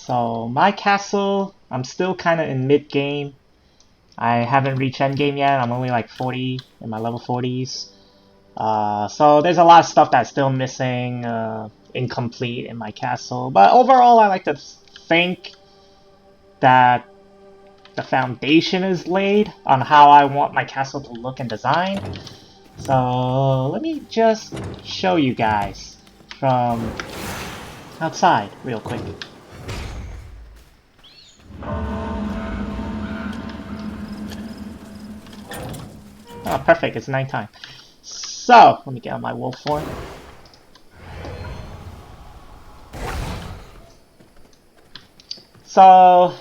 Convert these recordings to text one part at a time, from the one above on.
So my castle, I'm still kind of in mid-game. I haven't reached endgame yet. I'm only like 40 in my level 40s. So there's a lot of stuff that's still missing, incomplete in my castle. But overall, I like to think that the foundation is laid on how I want my castle to look and design. So let me just show you guys from outside real quick. Oh, perfect, it's nighttime. So, let me get on my wolf form. So,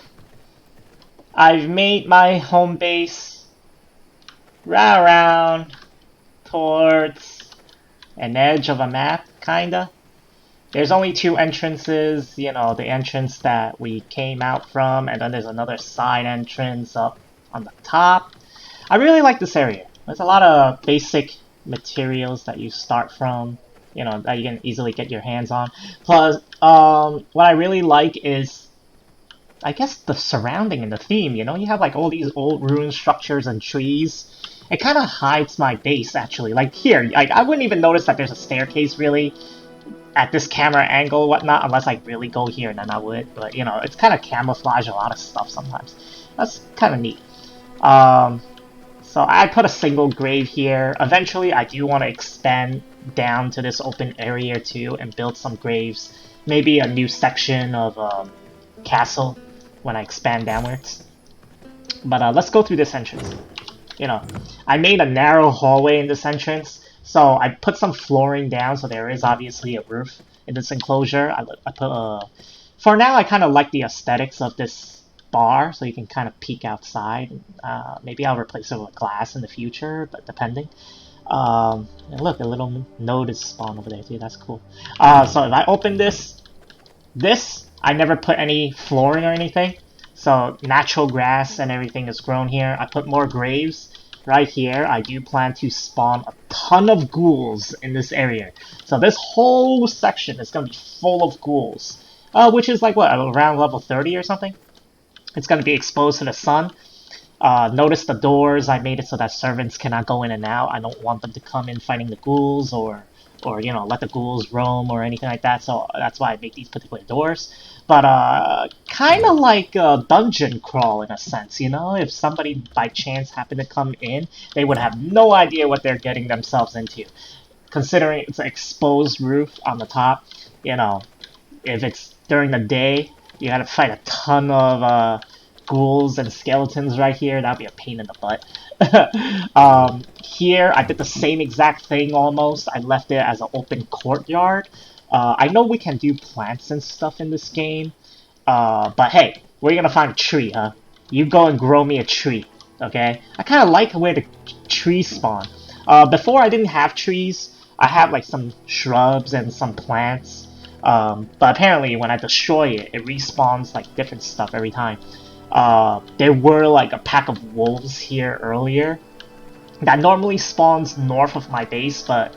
I've made my home base right around towards an edge of a map, kinda. There's only two entrances, you know, the entrance that we came out from, and then there's another side entrance up on the top. I really like this area. There's a lot of basic materials that you start from, you know, that you can easily get your hands on. Plus, what I really like is, I guess, the surrounding and the theme, you know? You have like all these old ruined structures and trees. It kind of hides my base, actually. Like here, I wouldn't even notice that there's a staircase, really, at this camera angle, whatnot, unless I really go here, and then I would. But, you know, it's kind of camouflage a lot of stuff sometimes. That's kind of neat. So I put a single grave here. Eventually, I do want to expand down to this open area too and build some graves. Maybe a new section of castle when I expand downwards. But let's go through this entrance. You know, I made a narrow hallway in this entrance, so I put some flooring down, so there is obviously a roof in this enclosure. I put for now, I kind of like the aesthetics of this bar, so you can kind of peek outside. Maybe I'll replace it with glass in the future, but depending. And look, a little node is spawned over there too. That's cool. So if I open this, I never put any flooring or anything. So natural grass and everything is grown here. I put more graves right here. I do plan to spawn a ton of ghouls in this area. So this whole section is going to be full of ghouls. Which is like, what, around level 30 or something? It's going to be exposed to the sun. Notice the doors. I made it so that servants cannot go in and out. I don't want them to come in fighting the ghouls or you know, let the ghouls roam or anything like that. So that's why I make these particular doors. But kind of like a dungeon crawl in a sense, you know? If somebody by chance happened to come in, they would have no idea what they're getting themselves into. Considering it's an exposed roof on the top, you know, if it's during the day, you gotta fight a ton of ghouls and skeletons right here. That'd be a pain in the butt. Here, I did the same exact thing almost. I left it as an open courtyard. I know we can do plants and stuff in this game, but hey, where are you gonna find a tree, huh? You go and grow me a tree, okay? I kind of like where the trees spawn. Before I didn't have trees. I have like some shrubs and some plants. But apparently when I destroy it, it respawns like different stuff every time. There were like a pack of wolves here earlier that normally spawns north of my base, but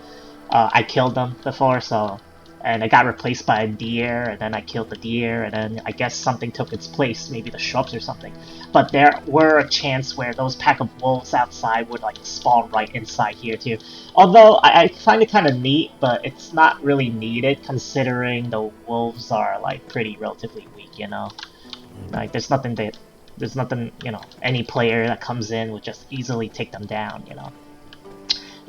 I killed them before, so... And it got replaced by a deer, and then I killed the deer, and then I guess something took its place, maybe the shrubs or something. But there were a chance where those pack of wolves outside would like spawn right inside here too. Although I find it kind of neat, but it's not really needed considering the wolves are like pretty relatively weak, you know? Like there's nothing, you know, any player that comes in would just easily take them down, you know?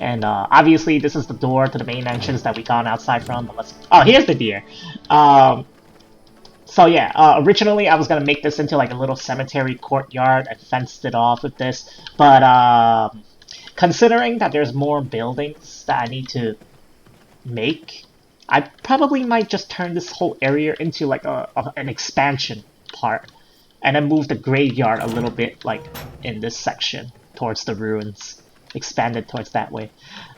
And obviously this is the door to the main entrance that we gone outside from, but let's... Oh, here's the deer! So yeah, originally I was gonna make this into like a little cemetery courtyard and fenced it off with this, but considering that there's more buildings that I need to make, I probably might just turn this whole area into like an expansion part, and then move the graveyard a little bit like in this section towards the ruins. Expanded towards that way.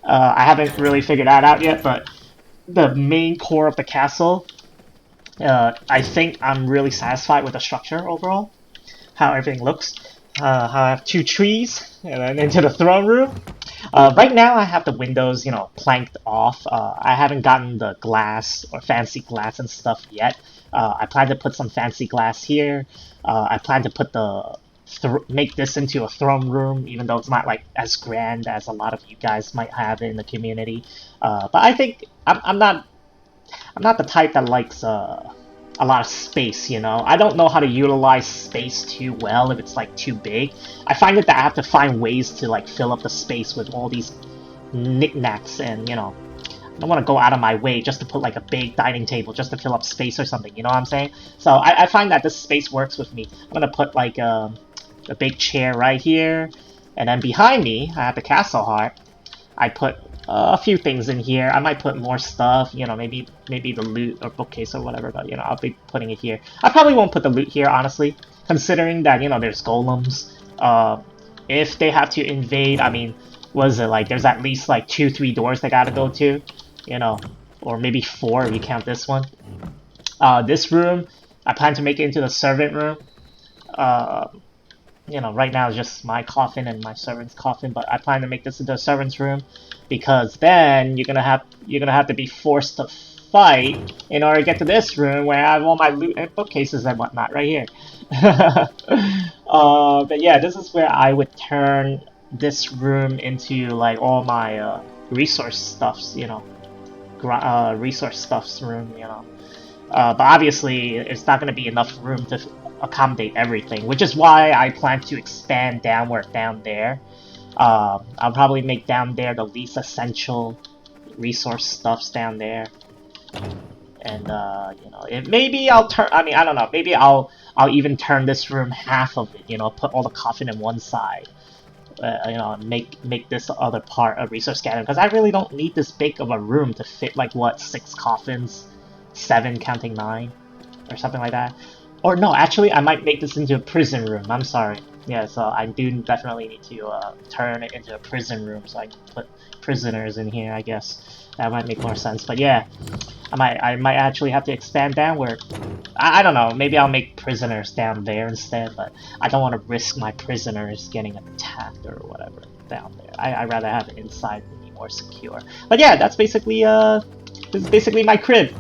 I haven't really figured that out yet, but the main core of the castle, I think I'm really satisfied with the structure overall, how everything looks. How I have two trees, and then into the throne room. Right now I have the windows, planked off. I haven't gotten the glass or fancy glass and stuff yet. I plan to put some fancy glass here. I plan to put make this into a throne room, even though it's not like as grand as a lot of you guys might have in the community. But I think I'm not the type that likes a lot of space, I don't know how to utilize space too well if it's like too big. I find that I have to find ways to like fill up the space with all these knickknacks and, I don't want to go out of my way just to put like a big dining table just to fill up space or something, you know what I'm saying? So I find that this space works with me. I'm gonna put like a big chair right here, and then behind me I have the castle heart. I put a few things in here. I might put more stuff, maybe the loot or bookcase or whatever, but I'll be putting it here. I probably won't put the loot here, honestly, considering that there's golems. If they have to invade, I mean, was it like there's at least like 2-3 doors they gotta go to, or maybe 4 if you count this one. This room, I plan to make it into the servant room. Uh, right now it's just my coffin and my servant's coffin, but I plan to make this into a servant's room because then you're gonna have to be forced to fight in order to get to this room where I have all my loot and bookcases and whatnot right here. But yeah, this is where I would turn this room into like all my resource stuffs, resource stuffs room, but obviously, it's not going to be enough room to accommodate everything, which is why I plan to expand downward down there. I'll probably make down there the least essential resource stuffs down there. And, maybe I'll turn, I mean, I don't know, maybe I'll even turn this room half of it, put all the coffin in one side. Make this other part a resource scanner, because I really don't need this big of a room to fit, like, what, 6 coffins? 7 counting 9 or something like that. Or no, actually I might make this into a prison room. I'm sorry. Yeah, so I do definitely need to turn it into a prison room so I can put prisoners in here, I guess. That might make more sense. But yeah, I might actually have to expand downward. I don't know, maybe I'll make prisoners down there instead, but I don't want to risk my prisoners getting attacked or whatever down there. I'd rather have it inside to be more secure. But yeah, that's basically this is basically my crib.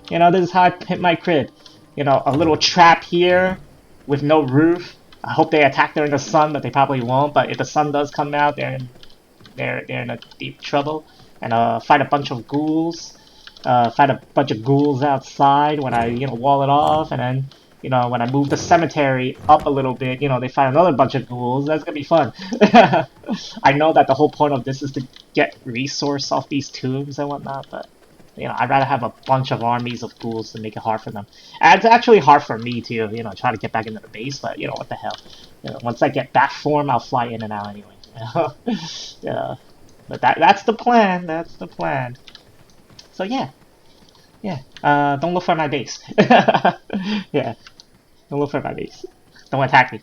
This is how I hit my crib. A little trap here with no roof. I hope they attack during the sun, but they probably won't. But if the sun does come out, they're in a deep trouble. And fight a bunch of ghouls. Fight a bunch of ghouls outside when I wall it off, and then when I move the cemetery up a little bit, they fight another bunch of ghouls. That's gonna be fun. I know that the whole point of this is to get resource off these tombs and whatnot, but I'd rather have a bunch of armies of ghouls to make it hard for them. And it's actually hard for me to, try to get back into the base, but what the hell. Once I get back form, I'll fly in and out anyway. Yeah. But that's the plan. That's the plan. So yeah. Yeah. Don't look for my base. Yeah. Don't look for my base. Don't attack me.